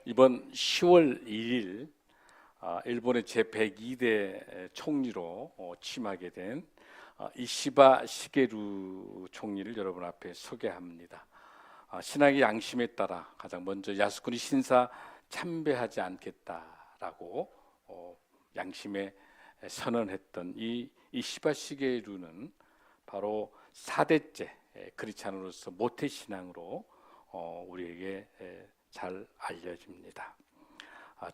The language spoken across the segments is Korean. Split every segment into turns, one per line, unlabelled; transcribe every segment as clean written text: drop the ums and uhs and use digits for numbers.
이번 10월 1일 일본의 제102대 총리로 취임하게 된 이시바 시게루 총리를 여러분 앞에 소개합니다. 신학의 양심에 따라 가장 먼저 야스쿠니 신사 참배하지 않겠다라고 양심에 선언했던 이 이시바 시게루는 바로 4대째 크리스찬으로서 모태 신앙으로 우리에게 잘 알려집니다.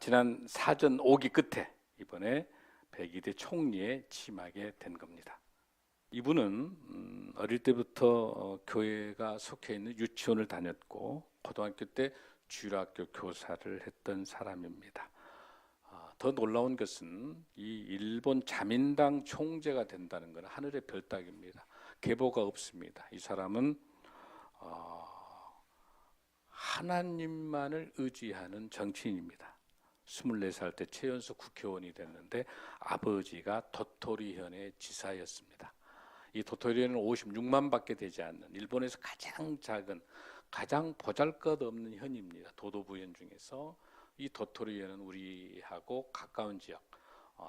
지난 사전 5기 끝에 이번에 102대 총리에 취임하게 된 겁니다. 이분은 어릴 때부터 교회가 속해 있는 유치원을 다녔고 고등학교 때 주일학교 교사를 했던 사람입니다. 더 놀라운 것은 이 일본 자민당 총재가 된다는 것은 하늘의 별따기입니다. 계보가 없습니다. 이 사람은 하나님만을 의지하는 정치인입니다. 24살 때 최연소 국회의원이 됐는데 아버지가 도토리현의 지사였습니다. 이 도토리현은 56만밖에 되지 않는 일본에서 가장 작은, 가장 보잘것없는 현입니다. 도도부현 중에서 이 도토리현은 우리하고 가까운 지역,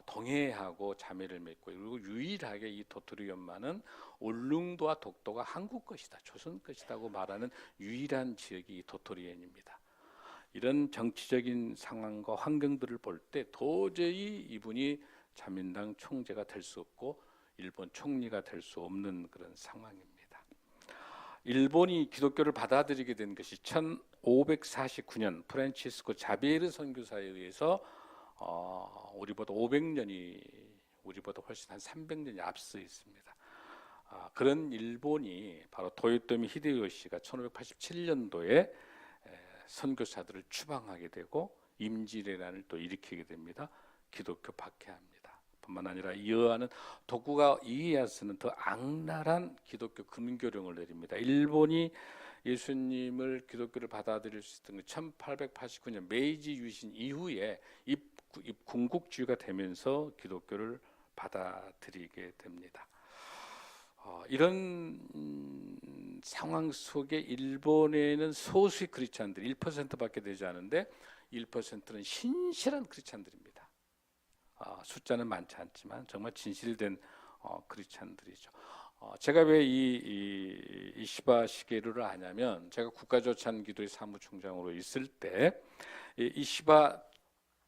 동해하고 자매를 맺고, 그리고 유일하게 이 도토리현만은 울릉도와 독도가 한국 것이다, 조선 것이다고 말하는 유일한 지역이 이 도토리현입니다. 이런 정치적인 상황과 환경들을 볼 때 도저히 이분이 자민당 총재가 될 수 없고 일본 총리가 될 수 없는 그런 상황입니다. 일본이 기독교를 받아들이게 된 것이 1549년 프란치스코 자비에르 선교사에 의해서 우리보다 500년이, 우리보다 훨씬 한 300년이 앞서 있습니다. 그런 일본이 바로 도요토미 히데요시가 1587년도에 선교사들을 추방하게 되고 임진왜란을 또 일으키게 됩니다. 기독교 박해합니다. 뿐만 아니라 이어하는 도쿠가와 이에야스는 더 악랄한 기독교 금교령을 내립니다. 일본이 예수님을 기독교를 받아들일 수 있던 1889년 메이지 유신 이후에 군국주의가 되면서 기독교를 받아들이게 됩니다. 이런 상황 속에 일본에는 소수의 크리스찬들 1%밖에 되지 않은데 1%는 신실한 크리스찬들입니다. 숫자는 많지 않지만 정말 진실된 크리스찬들이죠. 제가 왜 이 이시바 시게루를 아냐면, 제가 국가조찬기도회 사무총장으로 있을 때 이시바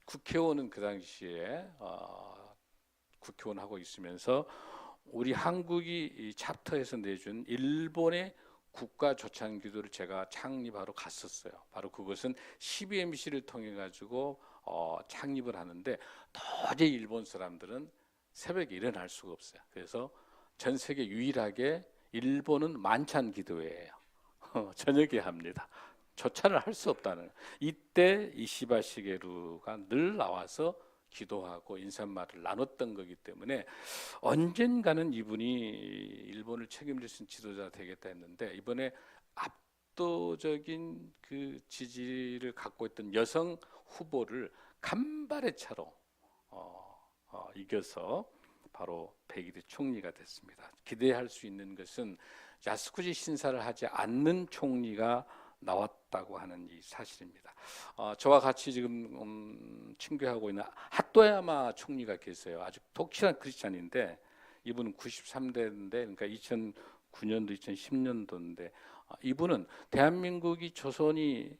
국회의원은 그 당시에 국회의원 하고 있으면서 우리 한국이 이 챕터에서 내준 일본의 국가조찬기도를 제가 창립하러 갔었어요. 바로 그것은 CBMC를 통해 가지고 창립을 하는데 도저히 일본 사람들은 새벽에 일어날 수가 없어요. 그래서 전 세계 유일하게 일본은 만찬 기도회예요. 저녁에 합니다. 조찬을 할 수 없다는. 이때 이시바 시게루가 늘 나와서 기도하고 인사말을 나눴던 거기 때문에 언젠가는 이분이 일본을 책임질 수 있는 지도자가 되겠다 했는데, 이번에 압도적인 그 지지를 갖고 있던 여성 후보를 간발의 차로 이겨서 바로 102대 총리가 됐습니다. 기대할 수 있는 것은 야스쿠니 신사를 하지 않는 총리가 나왔다고 하는 이 사실입니다. 저와 같이 지금 친구하고 있는 핫도야마 총리가 계세요. 아주 독실한 크리스찬인데 이분은 93대인데, 그러니까 2009년도 2010년도인데 이분은 대한민국이 조선이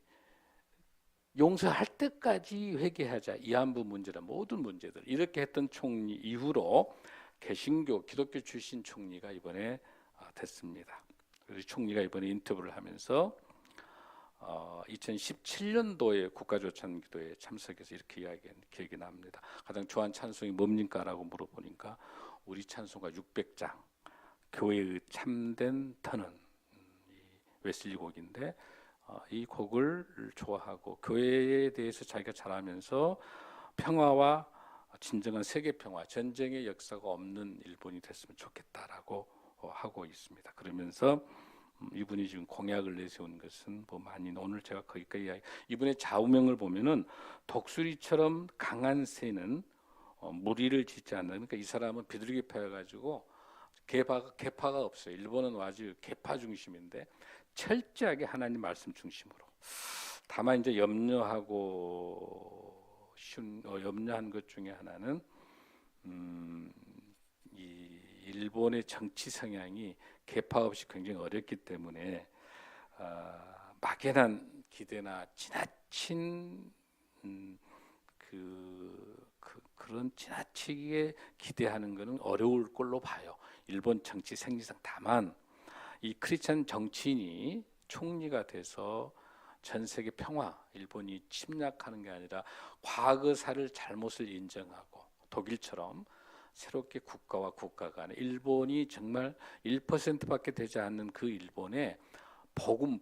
용서할 때까지 회개하자, 이안부 문제나 모든 문제들 이렇게 했던 총리 이후로 개신교 기독교 출신 총리가 이번에 됐습니다. 우리 총리가 이번에 인터뷰를 하면서 2017년도에 국가조찬기도에 참석해서 이렇게 이야기한 기억이 납니다. 가장 좋아하는 찬송이 뭡니까? 라고 물어보니까 우리 찬송가 600장, 교회의 참된 터는, 이 웨슬리 곡인데 이 곡을 좋아하고 교회에 대해서 자기가 잘 알면서 평화와 진정한 세계 평화, 전쟁의 역사가 없는 일본이 됐으면 좋겠다라고 하고 있습니다. 그러면서 이분이 지금 공약을 내세운 것은 뭐 많이, 오늘 제가 거기까지 이야기. 이분의 좌우명을 보면은 독수리처럼 강한 새는 무리를 짓지 않는. 그러니까 이 사람은 비둘기파여 가지고 계파가 없어요. 일본은 아주 계파 중심인데 철저하게 하나님 말씀 중심으로. 다만 이제 염려한 것 중에 하나는 이 일본의 정치 성향이 개파 없이 굉장히 어렵기 때문에 막연한 기대나 지나친 그런 지나치게 기대하는 것은 어려울 걸로 봐요. 일본 정치 생리상. 다만 이 크리스찬 정치인이 총리가 돼서 전 세계 평화, 일본이 침략하는 게 아니라 과거사를 잘못을 인정하고 독일처럼 새롭게 국가와 국가 간에 일본이 정말 1%밖에 되지 않는 그 일본에 부흥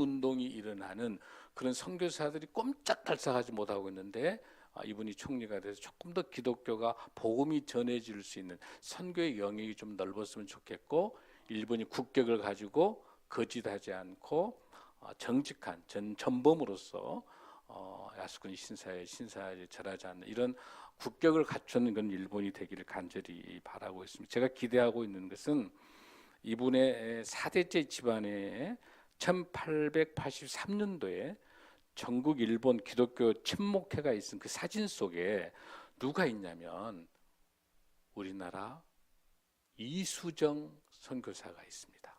운동이 일어나는 그런 선교사들이 꼼짝달싹하지 못하고 있는데 이분이 총리가 돼서 조금 더 기독교가 복음이 전해질 수 있는 선교의 영역이 좀 넓었으면 좋겠고, 일본이 국격을 가지고 거짓하지 않고 정직한 전범으로서 야스쿠니 신사에 절하지 않는 이런 국격을 갖추는 건 일본이 되기를 간절히 바라고 있습니다. 제가 기대하고 있는 것은 이분의 4대째 집안에 1883년도에 전국 일본 기독교 친목회가 있은 그 사진 속에 누가 있냐면 우리나라 이수정 선교사가 있습니다.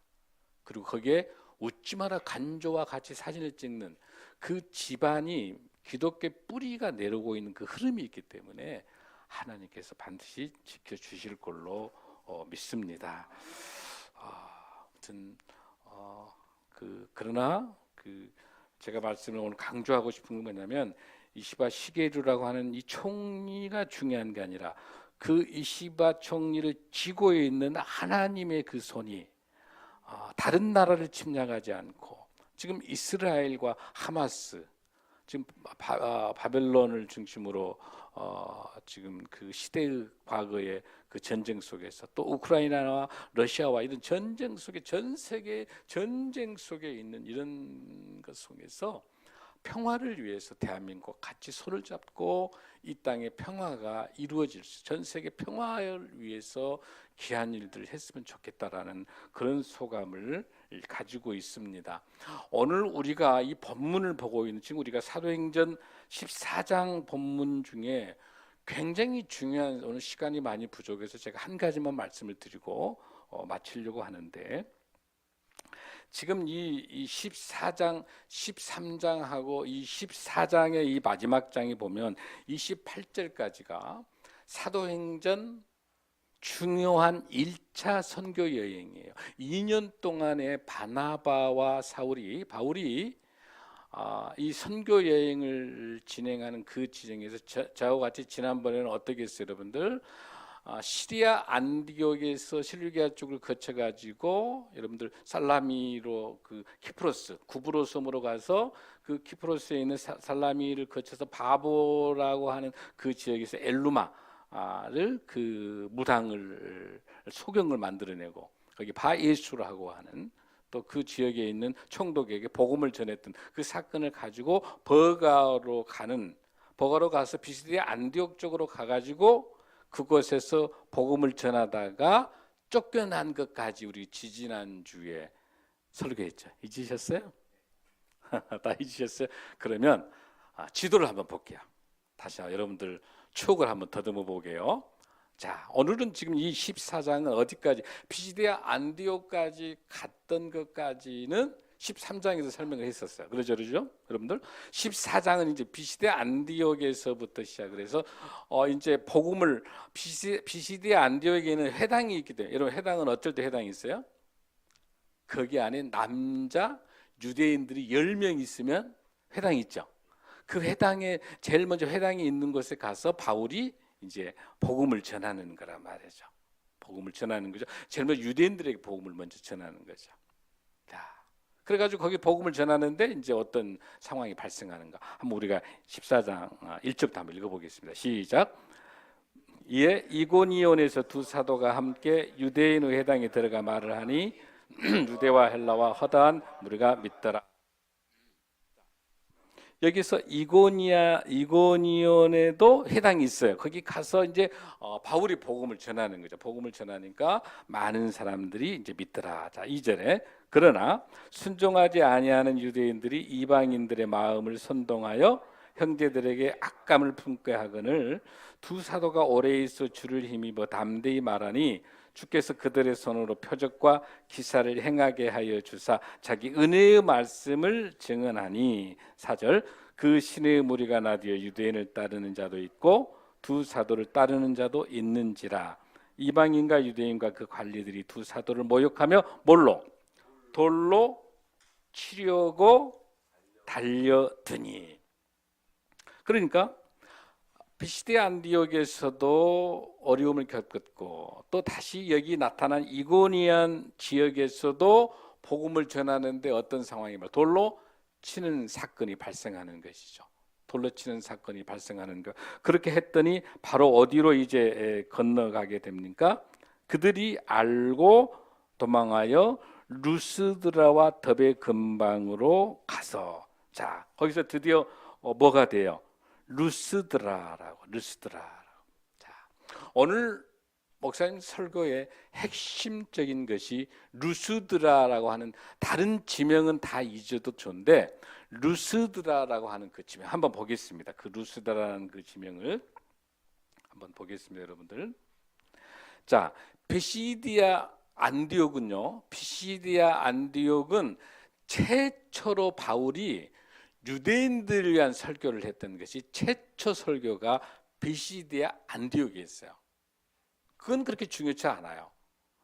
그리고 거기에 웃지 마라 간조와 같이 사진을 찍는 그 집안이 기독교 뿌리가 내려오고 있는 그 흐름이 있기 때문에 하나님께서 반드시 지켜주실 걸로 믿습니다. 아무튼 그러나 제가 말씀을 오늘 강조하고 싶은 건 뭐냐면 이시바 시게루라고 하는 이 총리가 중요한 게 아니라 그 이시바 총리를 쥐고 있는 하나님의 그 손이 다른 나라를 침략하지 않고 지금 이스라엘과 하마스 지금 바벨론을 중심으로 지금 그 시대의 과거의 그 전쟁 속에서 또 우크라이나와 러시아와 이런 전쟁 속에 전 세계 전쟁 속에 있는 이런 것 속에서 평화를 위해서 대한민국 같이 손을 잡고 이 땅의 평화가 이루어질 수, 전 세계 평화를 위해서 귀한 일들을 했으면 좋겠다라는 그런 소감을 가지고 있습니다. 오늘 우리가 이 본문을 보고 있는, 지금 우리가 사도행전 14장 본문 중에 굉장히 중요한, 오늘 시간이 많이 부족해서 제가 한 가지만 말씀을 드리고 마치려고 하는데, 지금 이 14장, 13장하고 이 14장의 이 마지막 장에 보면 28절까지가 사도행전 중요한 1차 선교 여행이에요. 2년 동안에 바나바와 바울이 이 선교 여행을 진행하는 그 지정에서 저와 같이 지난번에는 어떻게 했어요, 여러분들? 시리아 안디옥에서 실루기아 쪽을 거쳐가지고 여러분들 살라미로 그 키프로스 구브로 섬으로 가서 그 키프로스에 있는 살라미를 거쳐서 바보라고 하는 그 지역에서 엘루마를 그 무당을 소경을 만들어내고 거기 바예수라고 하는 또 그 지역에 있는 총독에게 복음을 전했던 그 사건을 가지고 버가로 가서 비시디아 안디옥 쪽으로 가가지고 그곳에서 복음을 전하다가 쫓겨난 것까지 우리 지지난주에 설교했죠. 잊으셨어요? 다 잊으셨어요? 그러면 지도를 한번 볼게요. 다시 여러분들 추억을 한번 더듬어 보게요. 자, 오늘은 지금 이 14장은 어디까지, 피시디아 안디옥까지 갔던 것까지는 13장에서 설명을 했었어요. 그러죠? 여러분들 14장은 이제 피시디아 안디옥에서부터 시작을 해서 이제 복음을 피시디아 안디옥에는 회당이 있기 때문에, 여러분 회당은 어쩔 때 회당이 있어요? 거기 안에 남자 유대인들이 10명 있으면 회당이 있죠. 그 회당에 제일 먼저 회당이 있는 곳에 가서 바울이 이제 복음을 전하는 거란 말이죠. 복음을 전하는 거죠. 제일 먼저 유대인들에게 복음을 먼저 전하는 거죠. 자, 그래가지고 거기 복음을 전하는데 이제 어떤 상황이 발생하는가. 한번 우리가 14장 1절부터 한번 읽어보겠습니다. 시작. 이에 이고니온에서 두 사도가 함께 유대인의 회당에 들어가 말을 하니 유대와 헬라와 허다한 무리가 믿더라. 여기서 이고니온에도 해당이 있어요. 거기 가서 이제 바울이 복음을 전하는 거죠. 복음을 전하니까 많은 사람들이 이제 믿더라. 자, 2절에 그러나 순종하지 아니하는 유대인들이 이방인들의 마음을 선동하여 형제들에게 악감을 품게 하거늘 두 사도가 오래 있어 주를 힘입어 담대히 말하니 주께서 그들의 손으로 표적과 기사를 행하게 하여 주사 자기 은혜의 말씀을 증언하니 4절 그 신의 무리가 나뉘어 유대인을 따르는 자도 있고 두 사도를 따르는 자도 있는지라 이방인과 유대인과 그 관리들이 두 사도를 모욕하며 뭘로? 돌로 치려고 달려드니. 그러니까 비시대 안디옥에서도 어려움을 겪었고 또 다시 여기 나타난 이고니안 지역에서도 복음을 전하는데 어떤 상황이 돌로 치는 사건이 발생하는 것이죠. 돌로 치는 사건이 발생하는 것. 그렇게 했더니 바로 어디로 이제 건너가게 됩니까? 그들이 알고 도망하여 루스드라와 더베 근방으로 가서 자 거기서 드디어 뭐가 돼요? 루스드라라고. 자, 오늘 목사님 설교의 핵심적인 것이 루스드라라고 하는 다른 지명은 다 잊어도 좋은데 루스드라라고 하는 그 지명 한번 보겠습니다. 그 루스드라라는 그 지명을 한번 보겠습니다, 여러분들. 자, 피시디아 안디옥은요. 피시디아 안디옥은 최초로 바울이 유대인들을 위한 설교를 했던 것이 최초 설교가 피시디아 안디옥에 있어요. 그건 그렇게 중요치 않아요.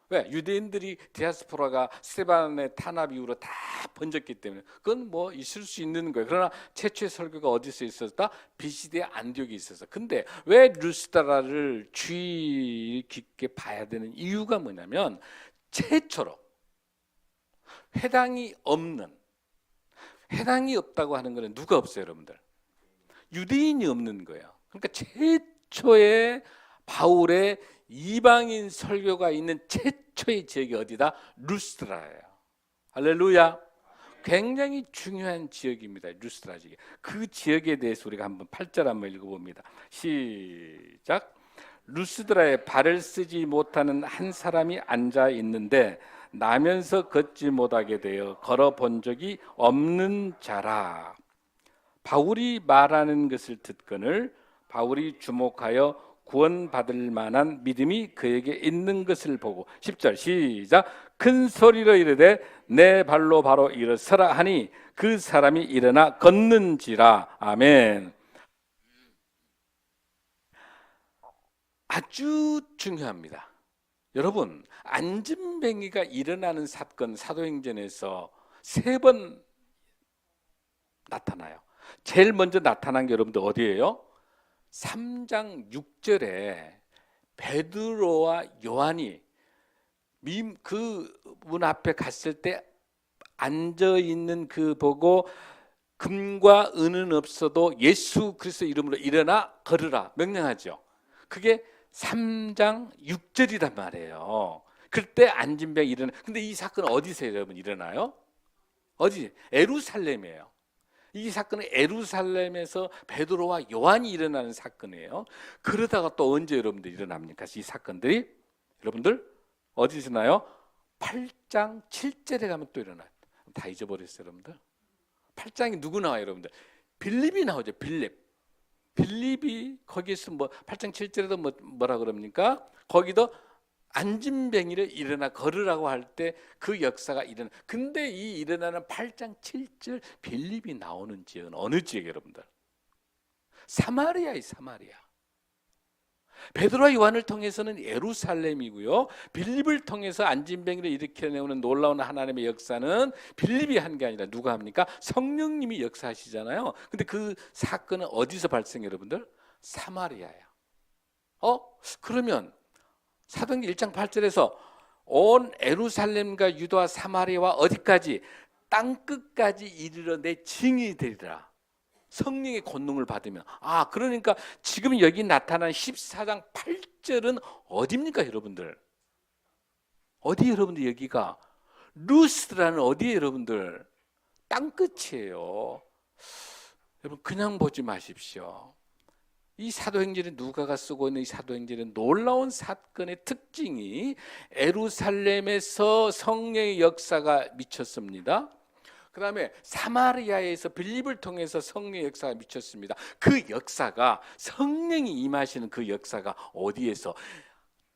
왜? 유대인들이 디아스포라가 스테반의 탄압 이후로 다 번졌기 때문에 그건 뭐 있을 수 있는 거예요. 그러나 최초의 설교가 어디서 있었다? 피시디아 안디옥에 있었어. 근데 왜 루스드라를 주의 깊게 봐야 되는 이유가 뭐냐면 최초로 회당이 없다고 하는 것은 누가 없어요, 여러분들? 유대인이 없는 거예요. 그러니까 최초의 바울의 이방인 설교가 있는 최초의 지역이 어디다? 루스드라예요. 할렐루야. 굉장히 중요한 지역입니다. 루스드라 지역. 그 지역에 대해서 우리가 한번 8절 한번 읽어봅니다. 시작. 루스드라에 발을 쓰지 못하는 한 사람이 앉아 있는데 나면서 걷지 못하게 되어 걸어본 적이 없는 자라. 바울이 말하는 것을 듣거늘 바울이 주목하여 구원받을 만한 믿음이 그에게 있는 것을 보고 10절 시작. 큰 소리로 이르되 내 발로 바로 일어서라 하니 그 사람이 일어나 걷는지라. 아멘. 아주 중요합니다. 여러분, 안진뱅이가 일어나는 사건 사도행전에서 3번 나타나요. 제일 먼저 나타난 게 여러분들 어디예요? 3장 6절에 베드로와 요한이 그 문 앞에 갔을 때 앉아 있는 그 보고 금과 은은 없어도 예수 그리스도 이름으로 일어나 걸으라 명령하죠. 그게 3장 6절이란 말이에요. 그때 안진뱅이 일어나. 근데 이 사건은 어디서 여러분 일어나요? 어디? 에루살렘이에요. 이 사건은 에루살렘에서 베드로와 요한이 일어나는 사건이에요. 그러다가 또 언제 여러분들 일어납니까? 이 사건들이 여러분들 어디서 나요? 8장 7절에 가면 또 일어나요. 다 잊어버렸어요, 여러분들. 8장이 누구 나와요, 여러분들? 빌립이 나오죠. 빌립이 거기서 8장 7절에도 뭐라 그럽니까? 거기도 안진뱅이를 일어나 걸으라고 할 때 그 역사가 일어나. 근데 이 일어나는 8장 7절 빌립이 나오는 지역은 어느 지역 여러분들? 사마리아의 사마리아. 베드로와 요한을 통해서는 예루살렘이고요. 빌립을 통해서 안진뱅이를 일으켜내오는 놀라운 하나님의 역사는 빌립이 한 게 아니라 누가 합니까? 성령님이 역사하시잖아요. 근데 그 사건은 어디서 발생해요, 여러분들? 사마리아예요. 그러면 사도행전 1장 8절에서 온 예루살렘과 유다와 사마리아와 어디까지? 땅끝까지 이르러 내 증인이 되리라. 성령의 권능을 받으면. 그러니까 지금 여기 나타난 14장 8절은 어디입니까, 여러분들? 어디 여러분들 여기가? 루스드라는 어디예요, 여러분들? 땅끝이에요. 여러분 그냥 보지 마십시오. 이 사도행전에 누가가 쓰고 있는 이 사도행전의 놀라운 사건의 특징이 예루살렘에서 성령의 역사가 미쳤습니다. 그 다음에 사마리아에서 빌립을 통해서 성령의 역사가 미쳤습니다. 그 역사가, 성령이 임하시는 그 역사가 어디에서?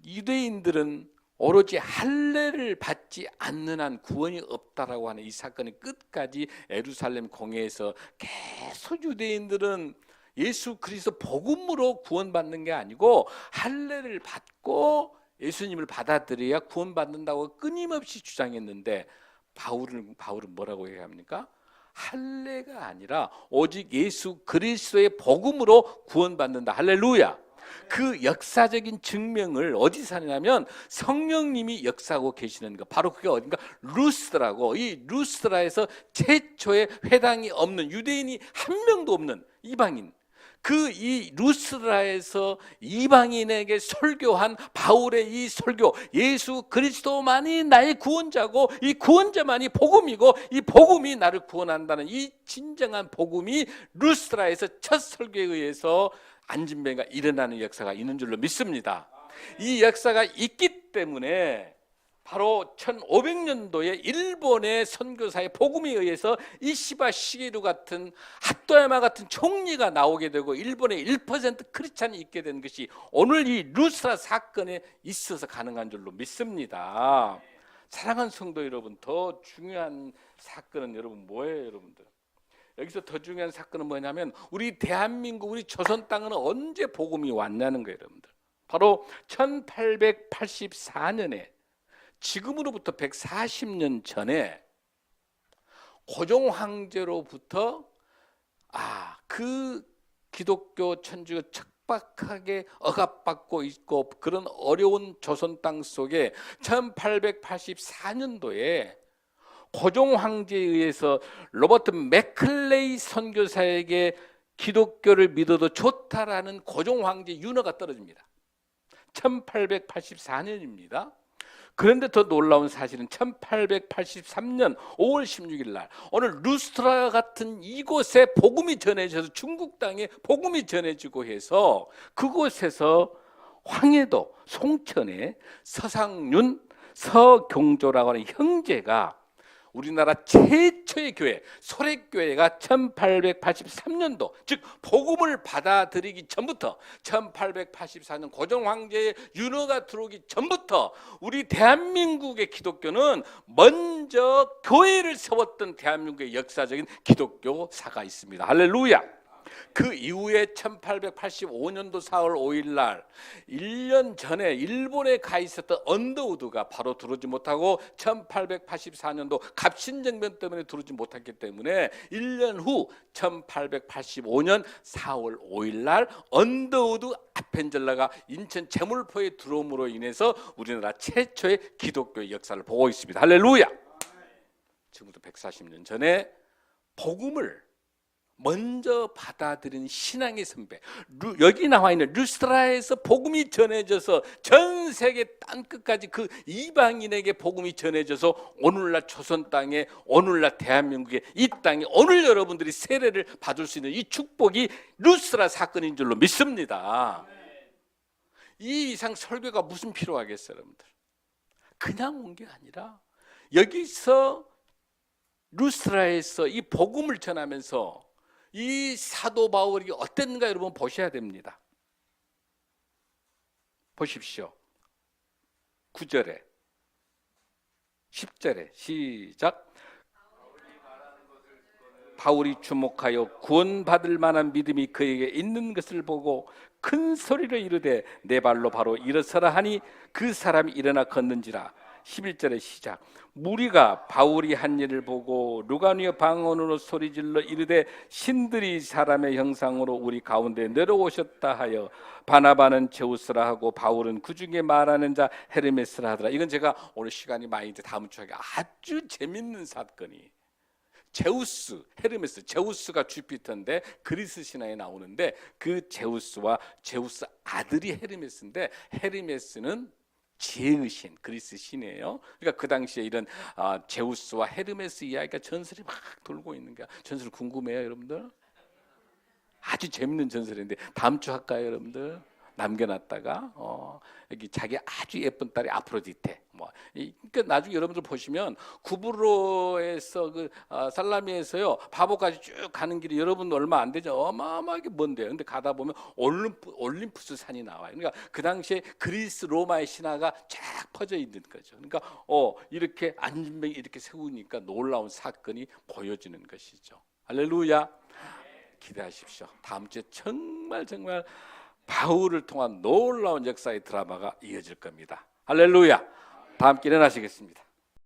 유대인들은 오로지 할례를 받지 않는 한 구원이 없다라고 하는 이 사건이 끝까지 예루살렘 공회에서 계속 유대인들은 예수 그리스도 복음으로 구원받는 게 아니고 할례를 받고 예수님을 받아들여야 구원받는다고 끊임없이 주장했는데, 바울은 뭐라고 얘기합니까? 할례가 아니라 오직 예수 그리스도의 복음으로 구원받는다. 할렐루야. 그 역사적인 증명을 어디서 하냐면 성령님이 역사하고 계시는 거, 바로 그게 어딘가? 루스드라고. 이 루스드라에서 최초의 회당이 없는, 유대인이 한 명도 없는 이방인, 그 이 루스드라에서 이방인에게 설교한 바울의 이 설교, 예수 그리스도만이 나의 구원자고 이 구원자만이 복음이고 이 복음이 나를 구원한다는 이 진정한 복음이 루스드라에서 첫 설교에 의해서 안진뱅이가 일어나는 역사가 있는 줄로 믿습니다. 이 역사가 있기 때문에 바로 1500년도에 일본의 선교사의 복음에 의해서 이시바 시게루 같은, 핫도야마 같은 총리가 나오게 되고 일본의 1% 크리스찬이 있게 된 것이 오늘 이 루스라 사건에 있어서 가능한 줄로 믿습니다. 사랑하는 성도 여러분, 더 중요한 사건은 여러분 뭐예요? 여러분들, 여기서 더 중요한 사건은 뭐냐면 우리 대한민국, 우리 조선 땅은 언제 복음이 왔냐는 거예요. 여러분들, 바로 1884년에 지금으로부터 140년 전에 고종 황제로부터 그 기독교 천주교 척박하게 억압받고 있고 그런 어려운 조선 땅 속에 1884년도에 고종 황제에 의해서 로버트 맥클레이 선교사에게 기독교를 믿어도 좋다라는 고종 황제 윤허가 떨어집니다. 1884년입니다. 그런데 더 놀라운 사실은 1883년 5월 16일 날 오늘 루스트라 같은 이곳에 복음이 전해져서 중국 땅에 복음이 전해지고 해서 그곳에서 황해도 송천에 서상윤 서경조라고 하는 형제가 우리나라 최초의 교회 소래교회가 1883년도, 즉 복음을 받아들이기 전부터 1884년 고종 황제의 윤허가 들어오기 전부터 우리 대한민국의 기독교는 먼저 교회를 세웠던 대한민국의 역사적인 기독교사가 있습니다. 할렐루야. 그 이후에 1885년도 4월 5일 날 1년 전에 일본에 가 있었던 언더우드가 바로 들어오지 못하고 1884년도 갑신정변 때문에 들어오지 못했기 때문에 1년 후 1885년 4월 5일 날 언더우드 아펜젤라가 인천 제물포에 들어옴으로 인해서 우리나라 최초의 기독교의 역사를 보고 있습니다. 할렐루야. 지금부터 140년 전에 복음을 먼저 받아들인 신앙의 선배, 여기 나와 있는 루스트라에서 복음이 전해져서 전 세계 땅끝까지 그 이방인에게 복음이 전해져서 오늘날 조선 땅에, 오늘날 대한민국의 이 땅에 오늘 여러분들이 세례를 받을 수 있는 이 축복이 루스트라 사건인 줄로 믿습니다. 이 이상 설교가 무슨 필요하겠어요? 여러분들, 그냥 온 게 아니라 여기서 루스트라에서 이 복음을 전하면서 이 사도 바울이 어땠는가 여러분 보셔야 됩니다. 보십시오. 9절에 10절에 시작. 바울이 주목하여 구원받을 만한 믿음이 그에게 있는 것을 보고 큰 소리로 이르되 내 발로 바로 일어서라 하니 그 사람이 일어나 걷는지라. 11절의 시작. 무리가 바울이 한 일을 보고 루가니어 방언으로 소리질러 이르되 신들이 사람의 형상으로 우리 가운데 내려오셨다 하여 바나바는 제우스라 하고 바울은 그 중에 말하는 자 헤르메스라 하더라. 이건 제가 오늘 시간이 많이 이제 다음 주에 아주 재밌는 사건이, 제우스, 헤르메스, 제우스가 주피터인데 그리스 신화에 나오는데 그 제우스와 제우스 아들이 헤르메스인데 헤르메스는 지혜의 신, 그리스 신이에요. 그러니까 그 당시에 이런 제우스와 헤르메스 이야기가 전설이 막 돌고 있는 거야. 전설 궁금해요, 여러분들? 아주 재밌는 전설인데 다음 주 할까요, 여러분들? 남겨놨다가 여기 자기 아주 예쁜 딸이 아프로디테. 그러니까 나중에 여러분들 보시면 구브로에서 살라미에서요 바보까지 쭉 가는 길이 여러분 얼마 안 되죠. 어마어마하게 먼데요. 근데 가다 보면 올림푸스 산이 나와요. 그러니까 그 당시에 그리스 로마의 신화가 쫙 퍼져 있는 거죠. 그러니까 이렇게 안진뱅이 이렇게 세우니까 놀라운 사건이 보여지는 것이죠. 할렐루야. 기대하십시오. 다음 주에 정말 바울을 통한 놀라운 역사의 드라마가 이어질 겁니다. 할렐루야. 다 함께 일어나시겠습니다.